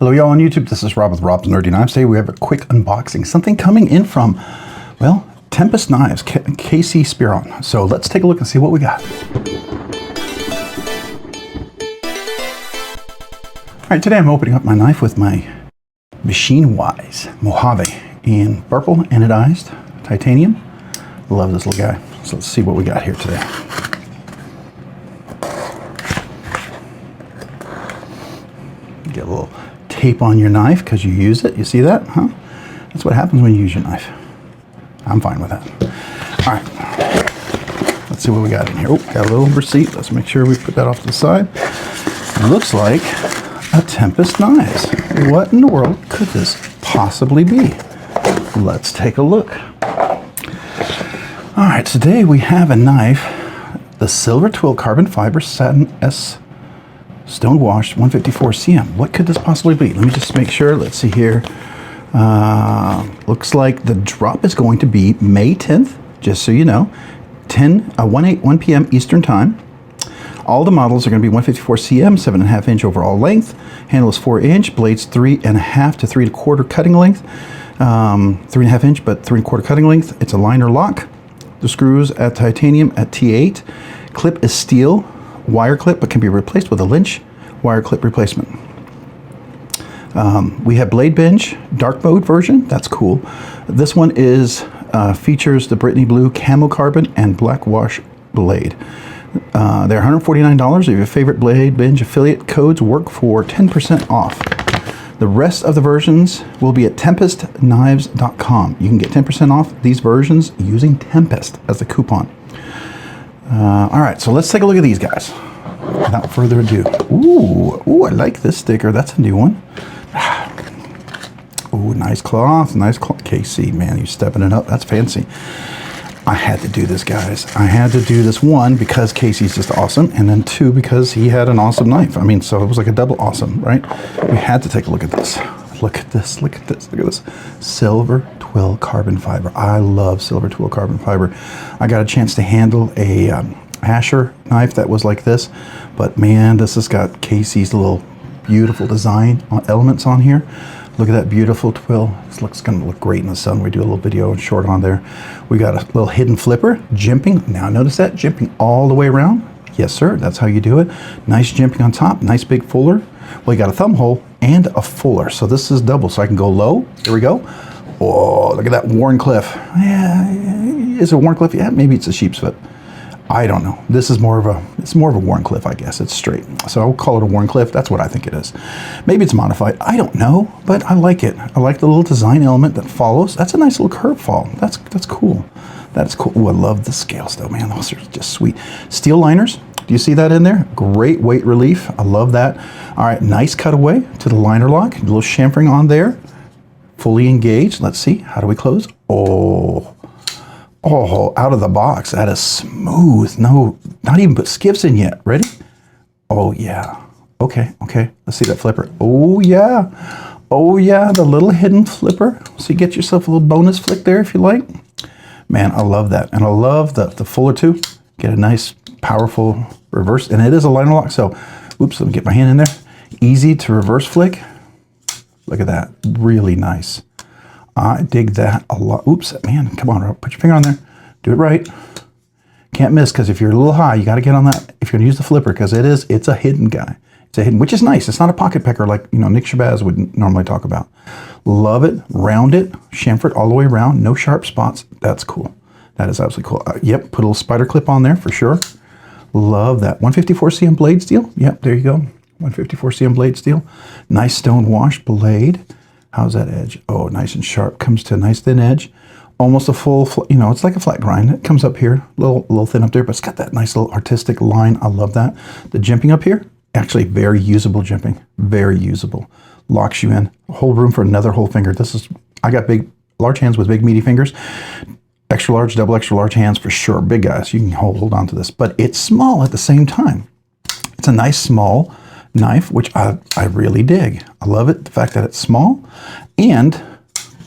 Hello y'all on YouTube, this is Rob with Rob's Nerdy Knives. Today we have a quick unboxing. Something coming in from, well, Tempest Knives, KC Spear-On. So let's take a look and see what we got. Alright, today I'm opening up my knife with my Machine Wise Mojave in purple anodized titanium. Love this little guy. So let's see what we got here today. Get a little tape on your knife because you use it. You see that? Huh? That's what happens when you use your knife. I'm fine with that. All right. Let's see what we got in here. Oh, got a little receipt. Let's make sure we put that off to the side. It looks like a Tempest Knives. What in the world could this possibly be? Let's take a look. All right, today we have a knife, the Silver Twill Carbon Fiber Satin S Stone Washed 154 cm. What could this possibly be? Let me just make sure. Let's see here. Looks like the drop is going to be May 10th, just so you know. 1 p.m. Eastern Time. All the models are going to be 154 cm, 7.5 inch overall length. Handle is 4 inch. Blades 3.5 to 3 1/4 cutting length. 3.5 inch, but 3 1/4 cutting length. It's a liner lock. The screws at titanium at T8. Clip is steel. Wire clip, but can be replaced with a Lynch wire clip replacement. We have BladeBinge dark mode version. That's cool. This one is features the Brittany Blue camo carbon and black wash blade. They're $149. If your favorite BladeBinge affiliate codes work for 10% off. The rest of the versions will be at TempestKnives.com. You can get 10% off these versions using Tempest as the coupon. All right, so let's take a look at these guys. Without further ado. Ooh, I like this sticker. That's a new one. Ooh, nice cloth, nice cloth. KC, man, you're stepping it up. That's fancy. I had to do this, guys. I had to do this, one, because Casey's just awesome, and then two, because he had an awesome knife. I mean, so it was like a double awesome, right? We had to take a look at this. Look at this, look at this, look at this. Silver Twill carbon fiber. I love Silver Twill carbon fiber. I got a chance to handle a Asher knife that was like this, but man, this has got Casey's little beautiful design elements on here. Look at that beautiful twill. This looks gonna look great in the sun. We do a little video and short on there. We got a little hidden flipper, jimping. Now notice that, jimping all the way around. Yes, sir, that's how you do it. Nice jimping on top, nice big fuller. Well, you got a thumb hole and a fuller. So this is double, so I can go low. Here we go. Oh, look at that Wharncliffe. Yeah, is it Wharncliffe? Yeah, maybe it's a sheep's foot. I don't know. This is more of a, it's more of a Wharncliffe, I guess. It's straight. So I'll call it a Wharncliffe. That's what I think it is. Maybe it's modified. I don't know, but I like it. I like the little design element that follows. That's a nice little curve fall. That's cool. That's cool. Ooh, I love the scales though, man. Those are just sweet. Steel liners. Do you see that in there? Great weight relief. I love that. All right, nice cutaway to the liner lock. A little chamfering on there. Fully engaged. Let's see. How do we close? Oh, out of the box. That is smooth. No, not even put skiffs in yet. Ready? Oh, yeah. Okay. Let's see that flipper. Oh, yeah. Oh, yeah. The little hidden flipper. So you get yourself a little bonus flick there if you like. Man, I love that. And I love the fuller too. Get a nice, powerful reverse. And it is a liner lock. So, oops, let me get my hand in there. Easy to reverse flick. Look at that. Really nice. I dig that a lot. Oops, man, come on, Rob. Put your finger on there. Do it right. Can't miss, because if you're a little high, you got to get on that. If you're going to use the flipper, because it's a hidden guy. It's a hidden, which is nice. It's not a pocket pecker like, you know, Nick Shabazz would normally talk about. Love it. Round it. Chamfer it all the way around. No sharp spots. That's cool. That is absolutely cool. Yep, put a little spider clip on there for sure. Love that. 154 cm blade steel. Yep, there you go. 154 cm blade steel. Nice stone wash blade. How's that edge? Oh, nice and sharp. Comes to a nice thin edge. Almost a full, you know, it's like a flat grind. It comes up here, a little thin up there, but it's got that nice little artistic line. I love that. The jimping up here, actually very usable jimping. Very usable. Locks you in. Whole room for another whole finger. This is, I got large hands with big meaty fingers. Extra large, double extra large hands for sure. Big guys, you can hold on to this. But it's small at the same time. It's a nice small knife, which I really dig. I love it, the fact that it's small and,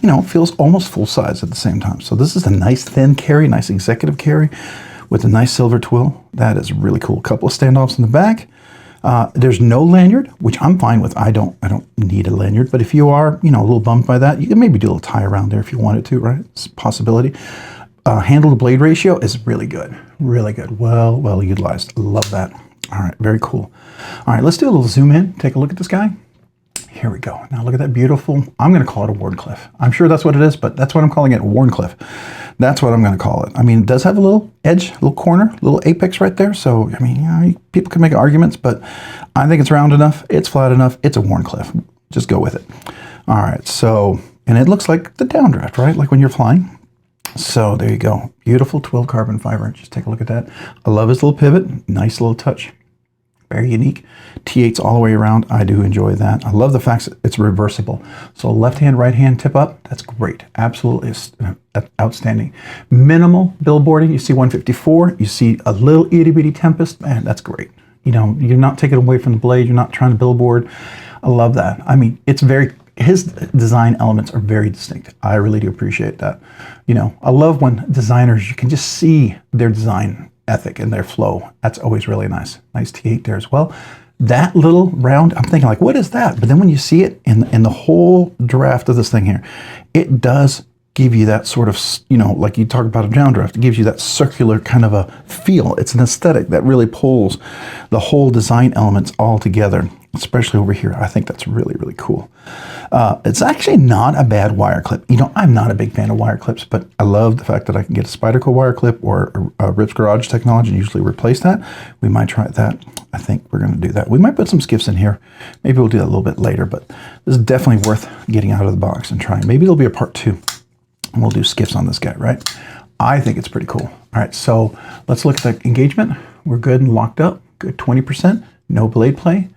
you know, feels almost full size at the same time. So this is a nice thin carry, nice executive carry with a nice silver twill. That is really cool. A couple of standoffs in the back. There's no lanyard, which I'm fine with. I don't need a lanyard, but if you are, you know, a little bummed by that, you can maybe do a little tie around there if you wanted to, right? It's a possibility. Handle to blade ratio is really good, really good. Well utilized. Love that. All right, very cool. All right, let's do a little zoom in. Take a look at this guy. Here we go. Now look at that beautiful, I'm going to call it a Wharncliffe. I'm sure that's what it is, but that's what I'm calling it, Wharncliffe. That's what I'm going to call it. I mean, it does have a little edge, a little corner, a little apex right there. So, I mean, you know, people can make arguments, but I think it's round enough. It's flat enough. It's a Wharncliffe. Just go with it. All right. So, and it looks like the Downdraft, right? Like when you're flying. So there you go. Beautiful Twill carbon fiber. Just take a look at that. I love his little pivot. Nice little touch. Very unique. T8s all the way around. I do enjoy that. I love the fact that it's reversible. So left hand, right hand tip up. That's great. Absolutely outstanding. Minimal billboarding. You see 154. You see a little itty bitty Tempest. Man, that's great. You know, you're not taking away from the blade. You're not trying to billboard. I love that. I mean, it's very, his design elements are very distinct. I really do appreciate that. You know, I love when designers, you can just see their design ethic and their flow. That's always really nice. Nice T8 there as well. That little round, I'm thinking like, what is that? But then when you see it in the whole draft of this thing here, it does give you that sort of, you know, like you talk about a downdraft, it gives you that circular kind of a feel. It's an aesthetic that really pulls the whole design elements all together, especially over here. I think that's really, really cool. It's actually not a bad wire clip. You know, I'm not a big fan of wire clips, but I love the fact that I can get a Spyderco wire clip or a Rips Garage technology and usually replace that. We might try that. I think we're going to do that. We might put some skiffs in here. Maybe we'll do that a little bit later, but this is definitely worth getting out of the box and trying. Maybe there'll be a part 2. And we'll do skiffs on this guy, right? I think it's pretty cool. All right, so let's look at the engagement. We're good and locked up. Good 20%. No blade play.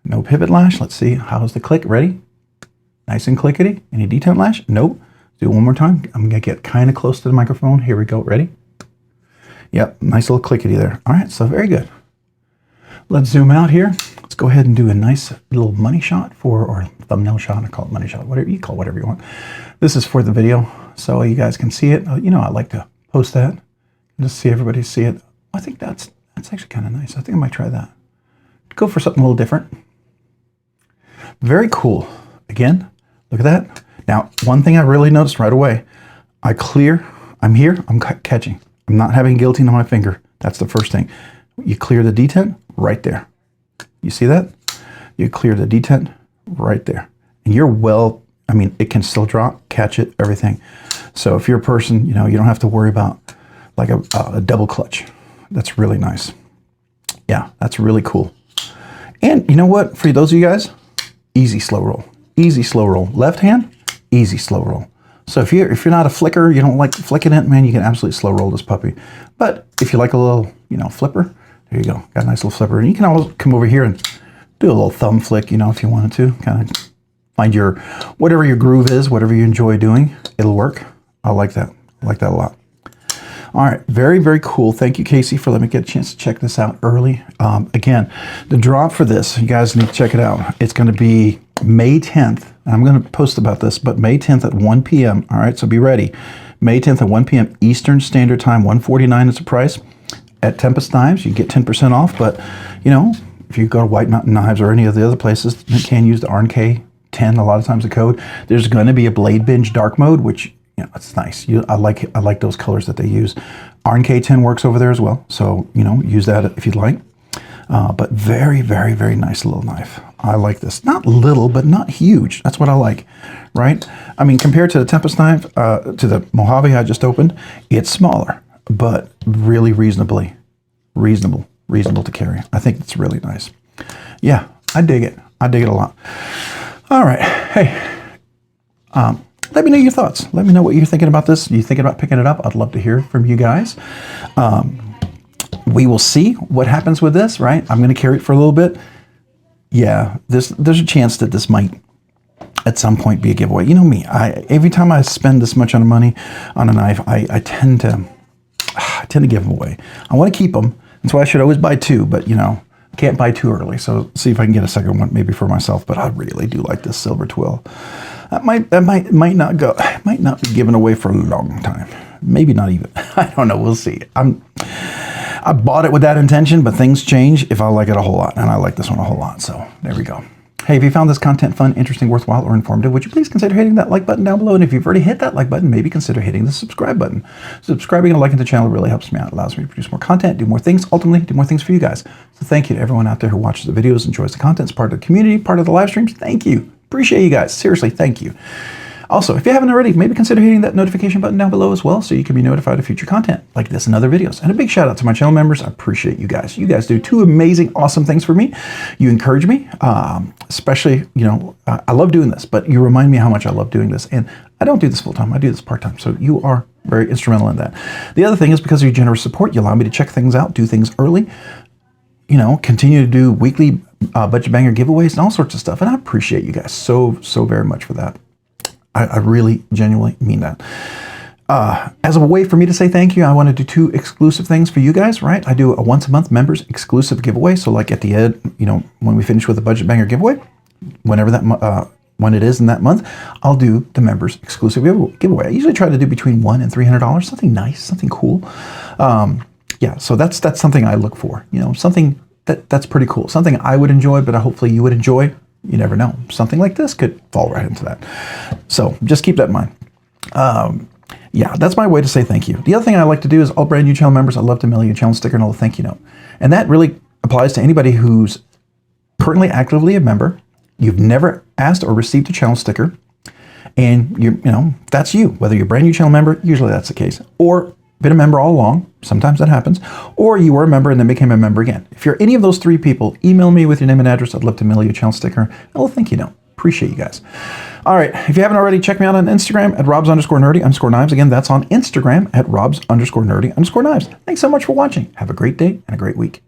No pivot lash. Let's see. How's the click? Ready? Nice and clickety. Any detent lash? Nope. Do it one more time. I'm going to get kind of close to the microphone. Here we go. Ready? Yep. Nice little clickety there. All right, so very good. Let's zoom out here. Let's go ahead and do a nice little money shot or thumbnail shot. I call it money shot, whatever you call it, whatever you want. This is for the video, so you guys can see it. You know, I like to post that. Just see everybody see it. I think that's actually kind of nice. I think I might try that. Go for something a little different. Very cool. Again, look at that. Now, one thing I really noticed right away, I'm here, I'm catching. I'm not having guillotine on my finger. That's the first thing. You clear the detent right there. You see that? You clear the detent right there. And you're well, I mean, it can still drop, catch it, everything. So if you're a person, you know, you don't have to worry about like a double clutch. That's really nice. Yeah, that's really cool. And you know what? For those of you guys, easy slow roll. Easy slow roll. Left hand, easy slow roll. So if you're not a flicker, you don't like flicking it, man, you can absolutely slow roll this puppy. But if you like a little, you know, flipper, there you go. Got a nice little flipper. And you can always come over here and do a little thumb flick, you know, if you wanted to. Kind of find your, whatever your groove is, whatever you enjoy doing, it'll work. I like that. I like that a lot. All right, very, very cool. Thank you, Casey, for letting me get a chance to check this out early. Again, the drop for this, you guys need to check it out. It's going to be May 10th. I'm going to post about this, but May 10th at 1 p.m. All right, so be ready. May 10th at 1 p.m. Eastern Standard Time, $149 is the price. At Tempest Knives, you get 10% off, but, you know, if you go to White Mountain Knives or any of the other places that can use the RNK10, a lot of times the code, there's going to be a BladeBinge dark mode, which, you know, it's nice. I like those colors that they use. RNK10 works over there as well, so, you know, use that if you'd like. But very, very, very nice little knife. I like this. Not little, but not huge. That's what I like, right? I mean, compared to the Tempest knife, to the Mojave I just opened, it's smaller, but really reasonable to carry. I think it's really nice. Yeah, I dig it. I dig it a lot. All right. Hey, let me know your thoughts. Let me know what you're thinking about this. Are you thinking about picking it up? I'd love to hear from you guys. We will see what happens with this, right? I'm going to carry it for a little bit. Yeah, there's a chance that this might at some point be a giveaway. You know me, every time I spend this much on money on a knife, I tend to give them away. I want to keep them. That's why I should always buy 2, but you know, I can't buy too early. So see if I can get a second one maybe for myself, but I really do like this silver Twill. That might not be given away for a long time. Maybe not even. I don't know. We'll see. I bought it with that intention, but things change if I like it a whole lot, and I like this one a whole lot, so there we go. Hey, if you found this content fun, interesting, worthwhile, or informative, would you please consider hitting that like button down below? And if you've already hit that like button, maybe consider hitting the subscribe button. Subscribing and liking the channel really helps me out. It allows me to produce more content, do more things, ultimately do more things for you guys. So thank you to everyone out there who watches the videos, enjoys the content, is part of the community, part of the live streams. Thank you. Appreciate you guys. Seriously, thank you. Also, if you haven't already, maybe consider hitting that notification button down below as well so you can be notified of future content like this and other videos. And a big shout out to my channel members. I appreciate you guys. You guys do two amazing, awesome things for me. You encourage me, especially, you know, I love doing this, but you remind me how much I love doing this. And I don't do this full time. I do this part time. So you are very instrumental in that. The other thing is because of your generous support, you allow me to check things out, do things early, you know, continue to do weekly budget banger giveaways and all sorts of stuff. And I appreciate you guys so very much for that. I really genuinely mean that. As a way for me to say thank you, I want to do two exclusive things for you guys, right? I do a once a month members exclusive giveaway. So like at the end, you know, when we finish with the budget banger giveaway, whenever that when it is in that month, I'll do the members exclusive giveaway. I usually try to do between $100 and $300, something nice, something cool. Yeah, so that's something I look for. You know, something that's pretty cool, something I would enjoy, but hopefully you would enjoy. You never know. Something like this could fall right into that. So just keep that in mind. Yeah, that's my way to say thank you. The other thing I like to do is all brand new channel members, I love to mail you a channel sticker and a little thank you note. And that really applies to anybody who's currently actively a member. You've never asked or received a channel sticker. And you know, that's you. Whether you're a brand new channel member, usually that's the case. Or been a member all along, sometimes that happens, or you were a member and then became a member again. If you're any of those three people, email me with your name and address. I'd love to mail you a channel sticker. And well, thank you note. Appreciate you guys. All right, if you haven't already, check me out on Instagram at robs_nerdy_knives. Again, that's on Instagram at robs_nerdy_knives. Thanks so much for watching. Have a great day and a great week.